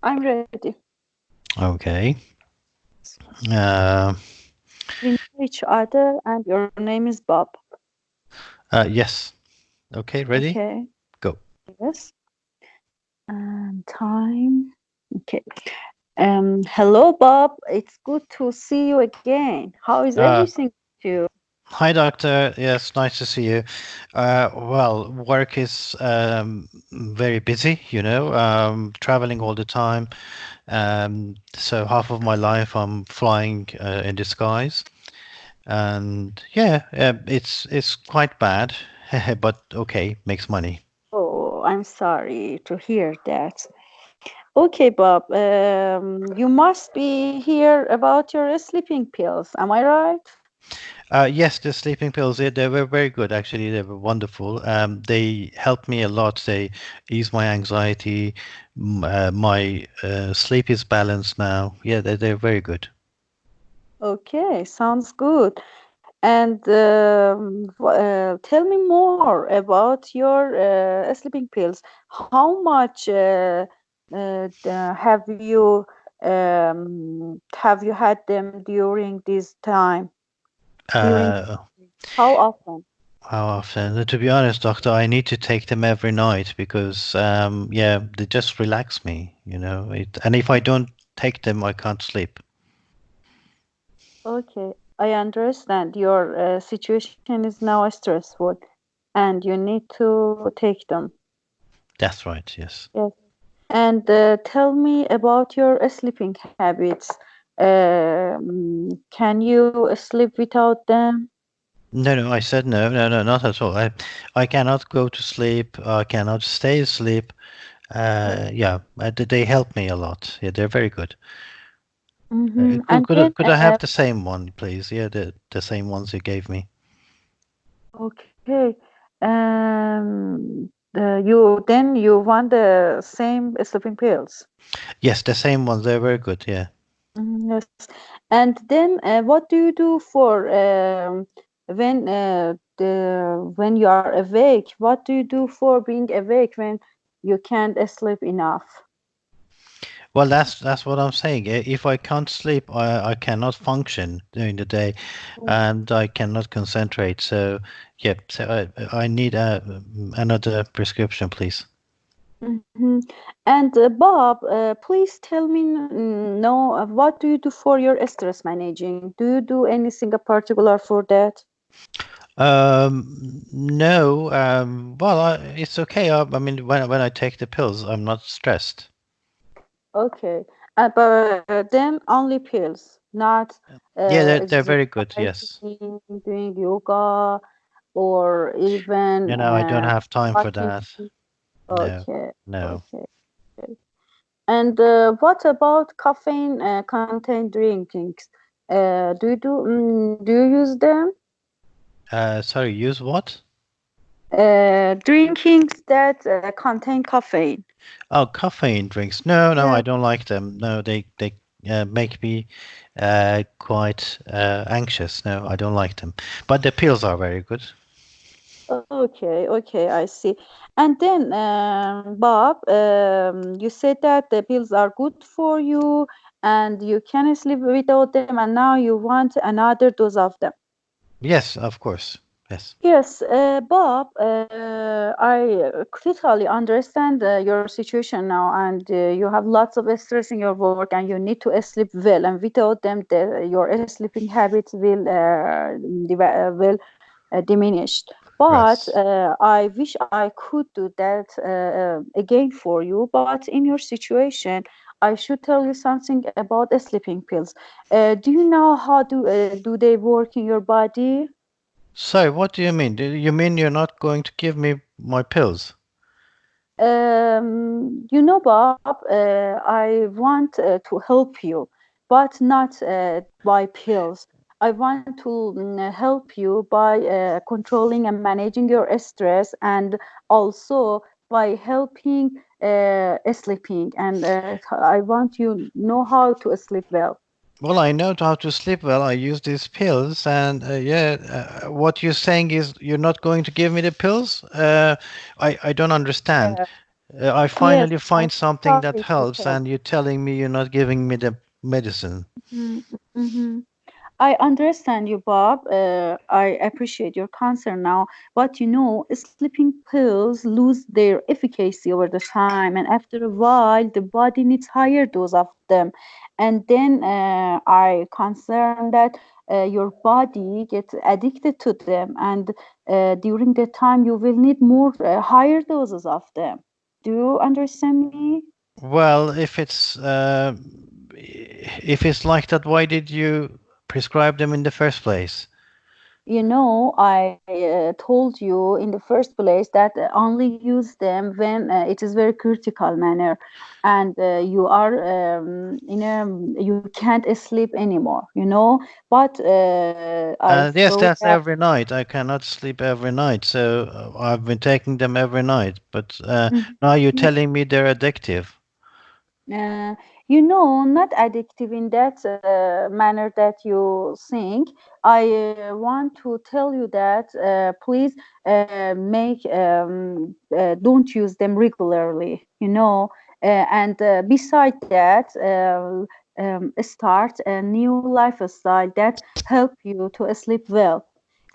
I'm ready. Okay. Uh, We know each other, and your name is Bob. yes. Okay, ready? Okay. Go. Yes. And time. Okay. Hello, Bob. It's good to see you again. How is Uh, everything with you? Hi, doctor. Yes, nice to see you. Well, work is very busy, traveling all the time. So half of my life I'm flying in disguise, and yeah, it's quite bad, but okay, makes money. Oh, I'm sorry to hear that. Okay, Bob. You must be here about your sleeping pills. Am I right? Yes, the sleeping pills, they were very good, actually. They were wonderful. They helped me a lot. They ease my anxiety. My sleep is balanced now. Yeah, they're very good. Okay, sounds good. And tell me more about your sleeping pills. How much have you had them during this time? During Uh, how often? how often? To be honest, doctor, I need to take them every night because, yeah, they just relax me, and if I don't take them, I can't sleep. Okay, I understand your situation is now stressful, and you need to take them. That's right, yes. Yes. And tell me about your sleeping habits. Can you sleep without them? No, no, I said no, no, no, not at all. I cannot go to sleep. I cannot stay asleep. Yeah, they help me a lot. Yeah, they're very good. And then, Could I have the same one, please? Yeah, the same ones you gave me. okay, you want the same sleeping pills. Yes, the same ones. They're very good. Yeah. Yes. And then, what do you do for when you are awake? What do you do for being awake when you can't sleep enough? Well, that's what I'm saying. If I can't sleep, I cannot function during the day, and I cannot concentrate. So, yeah. So I need another prescription, please. Mhm. And Bob, please tell me no, what do you do for your stress managing? Do you do anything in particular for that? No. Well, it's okay. I mean, when I take the pills, I'm not stressed. Okay, but then only pills, not Yeah, they're very good. Yes. exercising, doing yoga, or even I don't have time for watching. that. No, Okay, no. okay. Okay. And what about caffeine contained drinkings? Do you use them? Sorry, use what? Drinkings that contain caffeine. Oh, caffeine drinks. No, no, Yeah. I don't like them. No, they make me quite anxious. No, I don't like them. But the pills are very good. Okay, okay, I see. And then, Bob, you said that the pills are good for you and you can sleep without them, and now you want another dose of them. Yes, of course. Yes. Yes, Bob, I totally understand your situation now, and you have lots of stress in your work, and you need to sleep well. And without them, your sleeping habits will diminish. But Yes. I wish I could do that again for you. But in your situation, I should tell you something about sleeping pills. Do you know how do they work in your body? So, what do you mean? Do you mean you're not going to give me my pills? Bob, I want to help you, but not by pills. I want to help you by controlling and managing your stress, and also by helping sleeping. And I want you know how to sleep well. Well, I know how to sleep well. I use these pills, and yeah, what you're saying is you're not going to give me the pills? I don't understand. I Yes, finally I'm find something sorry that to helps, tell. and you're telling me you're not giving me the medicine. Mm-hmm. I understand you, Bob. I appreciate your concern now. But sleeping pills lose their efficacy over the time, and after a while, the body needs higher dose of them. And then I concern that your body gets addicted to them, and during the time, you will need more higher doses of them. Do you understand me? Well, if it's like that, why did you prescribe them in the first place? I told you in the first place that only use them when it is very critical manner, and you are you can't sleep anymore. But I Yes, thought that's that. every night. I cannot sleep every night, so I've been taking them every night. But now you're Mhm. telling me they're addictive. Uh, not addictive in that manner that you think. I want to tell you that please don't use them regularly, and beside that, start a new lifestyle that help you to sleep well.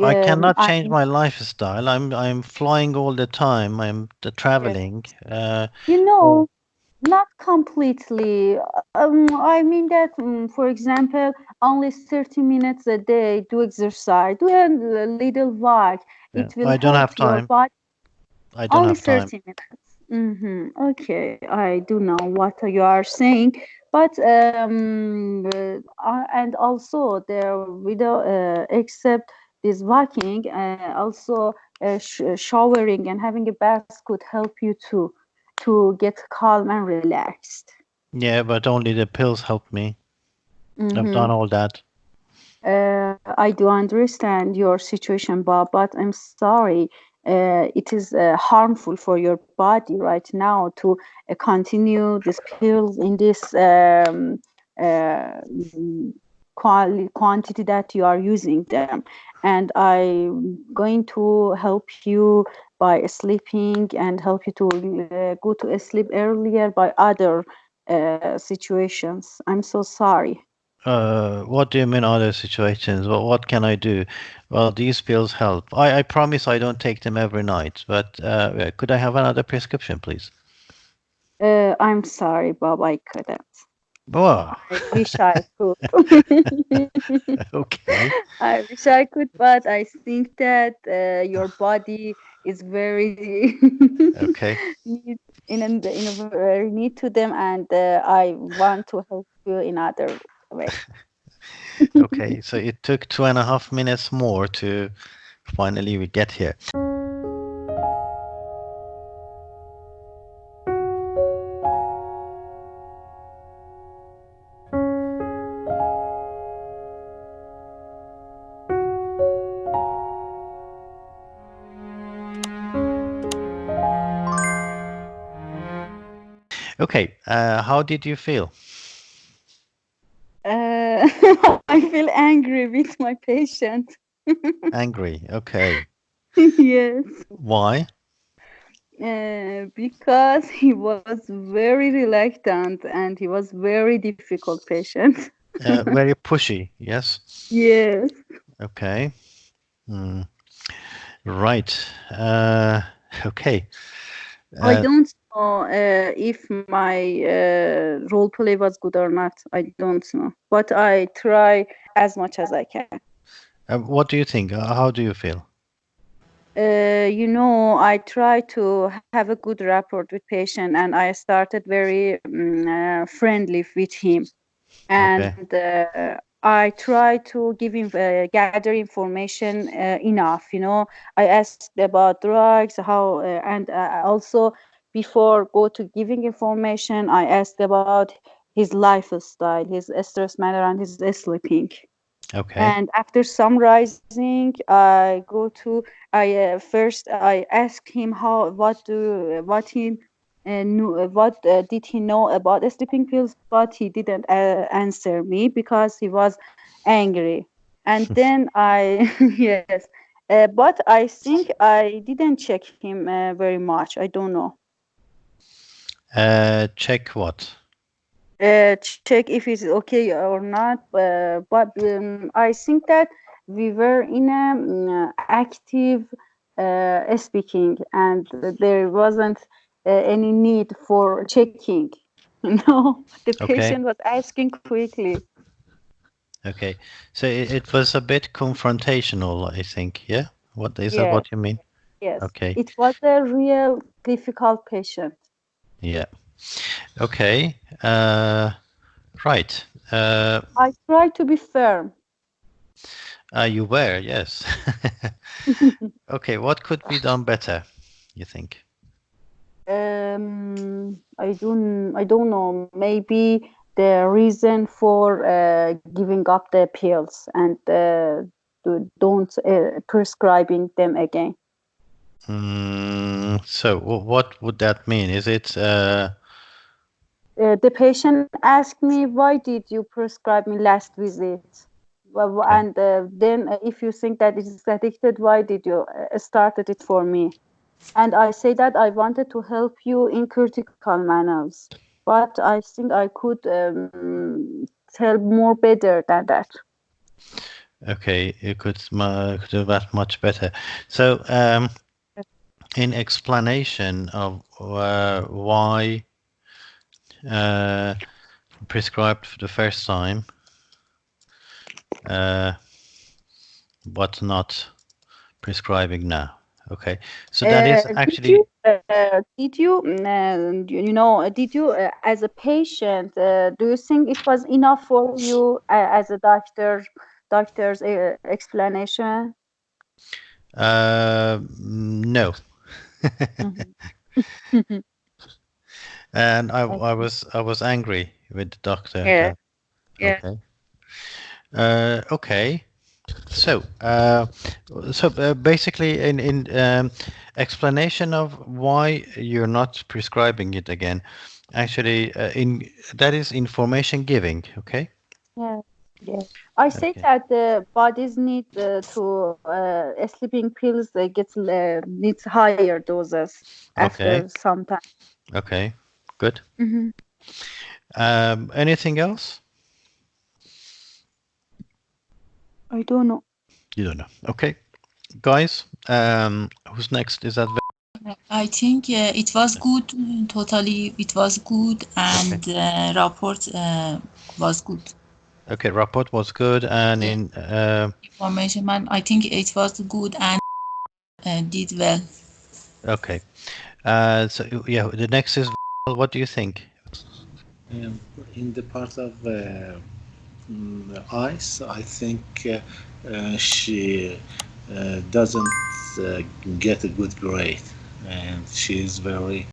I cannot I change my lifestyle. I'm flying all the time. I'm Yes. traveling. You Oh. know, Not completely. I mean that, for example, only 30 minutes a day do exercise, do a little walk. Yeah, It will I don't help have your time. body. I don't Only have time. 30 minutes. Okay, I do know what you are saying, but and also there without except this walking, also showering and having a bath could help you to get calm and relaxed. Yeah, but only the pills help me. I've Mm-hmm. done all that. I do understand your situation, Bob, but I'm sorry. It is harmful for your body right now to continue these pills in this quantity that you are using them. And I'm going to help you by sleeping and help you to go to sleep earlier by other situations. I'm so sorry. What do you mean other situations? What can I do? Well, these pills help. I promise I don't take them every night, but could I have another prescription, please? I'm sorry, Bob, I couldn't. Oh, I wish I could. okay, I wish I could, but I think that your body is very okay, need in a very need to them, and I want to help you in other way. okay. So it took 2.5 minutes more to finally we get here. Okay, how did you feel? Uh, I feel angry with my patient. Angry. Okay. Yes, Why? because he was very reluctant and he was very difficult patient. Very pushy. Yes. Yes. Okay. Hmm. Right. Okay. I Uh, don't know if my role play was good or not. I don't know. But I try as much as I can. what do you think? How do you feel? I try to have a good rapport with patient, and I started very friendly with him. Okay. And I try to give him gather information enough. I asked about drugs, how, and also before go to giving information, I asked about his lifestyle, his stress manner, and his sleeping. Okay. And after summarizing, I first I asked him how what he knew what did he know about sleeping pills, but he didn't answer me because he was angry. And then I yes, but I think I didn't check him very much. I don't know. Check what? Check if it's okay or not. But I think that we were in a active speaking, and there wasn't any need for checking. No, the Okay. patient was asking quickly. Okay. So it was a bit confrontational, I think. Yeah. What is that? Yes, What you mean? yes. Okay. It was a real difficult patient. Yeah. Okay. Right. I tried to be firm. You were, yes. Okay. What could be done better, you think? I don't know. Maybe the reason for giving up the pills and don't prescribing them again. So what would that mean? Is it The patient asked me, "Why did you prescribe me last visit?" okay? And then, if you think that it is addicted, why did you started it for me? And I say that I wanted to help you in critical manners, but I think I could tell more better than that. Okay, you could do that much better. So, in explanation of why uh, prescribed for the first time, uh, but not prescribing now. Okay, so that is Did you, actually did you, as a patient, do you think it was enough for you as a doctor's explanation? no, Mhm. and I see. I was angry with the doctor. Yeah, yeah. Okay, okay. So, basically, in explanation of why you're not prescribing it again, actually, in that is information giving. Okay. Yeah, yeah. I say Okay. that the bodies need to sleeping pills. They get needs higher doses after Okay. some time. Okay. Good. Hmm. Anything else? I don't know. You don't know. Okay, guys. Who's next? Is that I think it was good. Totally, it was good, okay? and report was good. Okay. Rapport was good, and Yeah, in information man. I think it was good and did well. okay. So yeah, the next is what do you think? Um, in the part of ice, I think she doesn't get a good grade, and she is very